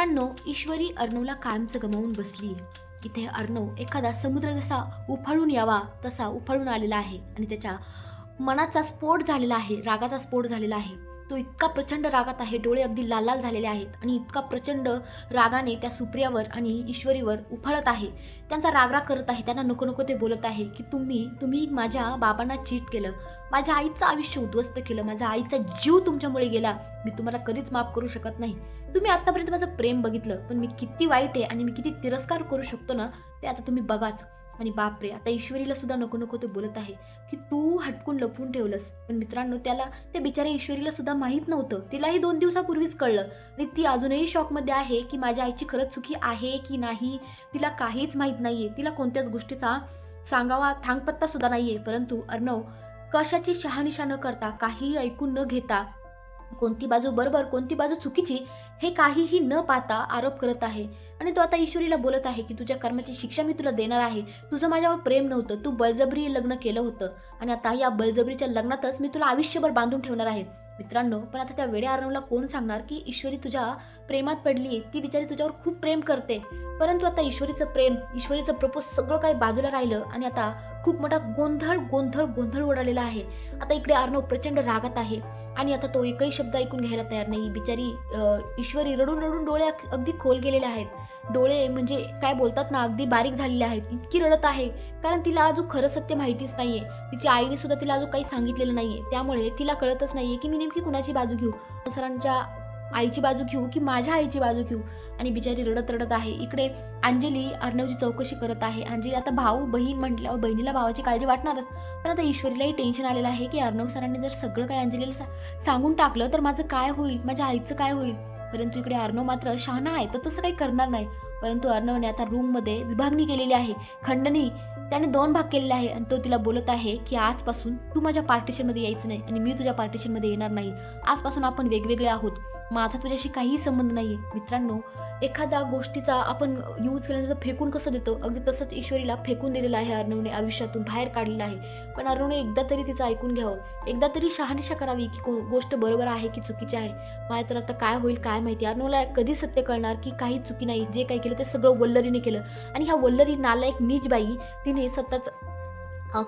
मित्रांनो, ईश्वरी अर्णवला कायमचं गमावून बसलीये. इथे अर्णव एखादा समुद्र जसा उफाळून यावा तसा उफाळून आलेला आहे आणि त्याच्या मनाचा स्फोट झालेला आहे, रागाचा स्फोट झालेला आहे. तो इतका प्रचंड रागात आहे, डोळे अगदी लाल लाल झालेले आहेत आणि इतका प्रचंड रागाने त्या सुप्रियावर आणि ईश्वरीवर उफाळत आहे. त्यांचा रागराग करत आहे, त्यांना नको नको ते बोलत आहे की तुम्ही माझ्या बाबांना चीट केलं, माझ्या आईचं आयुष्य उद्ध्वस्त केलं, माझ्या आईचा जीव तुमच्यामुळे गेला, मी तुम्हाला कधीच माफ करू शकत नाही. तुम्ही आतापर्यंत माझं प्रेम बघितलं, पण मी किती वाईट आहे आणि मी किती तिरस्कार करू शकतो ना, ते आता तुम्ही बघाच. आणि बापरे, आता ईश्वरीला सुद्धा नको नको ते बोलत आहे की तू हटकून लपवून ठेवलंस. पण मित्रांनो, त्या बिचाऱ्या ईश्वरीला सुद्धा माहीत नव्हतं. तिलाही 2 दिवसापूर्वीच कळलं आणि ती अजूनही शॉकमध्ये आहे की माझ्या आईची खरंच चुकी आहे की नाही. तिला काहीच माहीत नाहीये, तिला कोणत्याच गोष्टीचा सांगावा थांगपत्ता सुद्धा नाहीये. परंतु अर्णव कशाची शहानिशा न करता, काहीही ऐकून न घेता, कोणती बाजू बरोबर कोणती बाजू चुकीची हे काहीही न पाहता आरोप करत आहे. आणि तो आता ईश्वरीला बोलत आहे की तुझ्या कर्माची शिक्षा मी तुला देणार आहे. तुझं माझ्यावर प्रेम नव्हतं, तू बळजबरी लग्न केलं होतं आणि आता या बळजबरीच्या लग्नातच मी तुला आयुष्यभर बांधून ठेवणार आहे. मित्रांनो, पण आता त्या वेड्या अर्णवला कोण सांगणार की ईश्वरी तुझ्या प्रेमात पडली, ती बिचारी तुझ्यावर खूप प्रेम करते. परंतु आता ईश्वरीचं प्रेम, ईश्वरीचं प्रपोज सगळं काही बाजूला राहिलं आणि आता खूप मोठा गोंधळ गोंधळ गोंधळ उडालेला आहे. आता इकडे अर्णव प्रचंड रागात आहे आणि आता तो एकही शब्द ऐकून घ्यायला तयार नाही. बिचारी ईश्वरी रडून रडून डोळे अगदी खोल गेलेले आहेत. डोळे म्हणजे काय बोलतात ना, अगदी बारीक झालेले आहेत. इतकी रडत आहे कारण तिला अजून खरं सत्य माहितीच नाहीये. तिच्या आईने सुद्धा तिला अजून काही सांगितलेलं नाहीये. त्यामुळे तिला कळतच नाहीये की मी नेमकी कुणाची बाजू घेऊ, सरांच्या आईची बाजू घेऊ की माझ्या आईची बाजू घेऊ. आणि बिचारी रडत रडत आहे. इकडे अंजली अर्णवची चौकशी करत आहे. अंजली आता भाऊ बहीण म्हटल्यावर बहिणीला भावाची काळजी वाटणारच. पण आता ईश्वरीलाही टेन्शन आलेलं आहे की अर्णव सरांनी जर सगळं काही अंजलीला सांगून टाकलं तर माझं काय होईल, माझ्या आईचं काय होईल. परंतु इकडे अर्णव मात्र शहाणा आहे, तो तसं काही करणार नाही. परंतु अर्णवने आता रूममध्ये विभागणी केलेली आहे, खंडणी. त्याने 2 भाग केलेले आहे आणि तो तिला बोलत आहे की आजपासून तू माझ्या पार्टिशनमध्ये यायचं नाही आणि मी तुझ्या पार्टिशनमध्ये येणार नाही. आजपासून आपण वेगवेगळे आहोत, माझा तुझ्याशी काहीही संबंध नाहीये. मित्रांनो, एखाद्या गोष्टीचा आपण यूज केल्यानंतर फेकून कसं देतो, अगदी तसंच ईश्वरीला फेकून दिलेलं आहे अर्णवने, आयुष्यातून बाहेर काढलेलं आहे. पण अर्णवने एकदा तरी तिचं ऐकून घ्यावं, एकदा तरी शहानिशा करावी की गोष्ट बरोबर आहे की चुकीची आहे. माझ्या तर आता काय होईल काय माहिती. अर्णवला कधी सत्य कळणार की काही चुकी नाही, जे काही केलं ते सगळं वल्लरीने केलं. आणि ह्या वल्लरी नालायक नीच बाई, तिने स्वतःच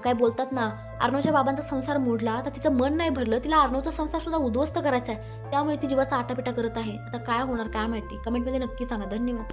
काय बोलतात ना, अर्णवच्या बाबांचा संसार मोडला, तर तिचं मन नाही भरलं, तिला अर्णवचा संसार सुद्धा उद्ध्वस्त करायचा आहे. त्यामुळे ती जीवाचा आटापिटा करत आहे. आता काय होणार काय माहिती. कमेंटमध्ये नक्की सांगा. धन्यवाद.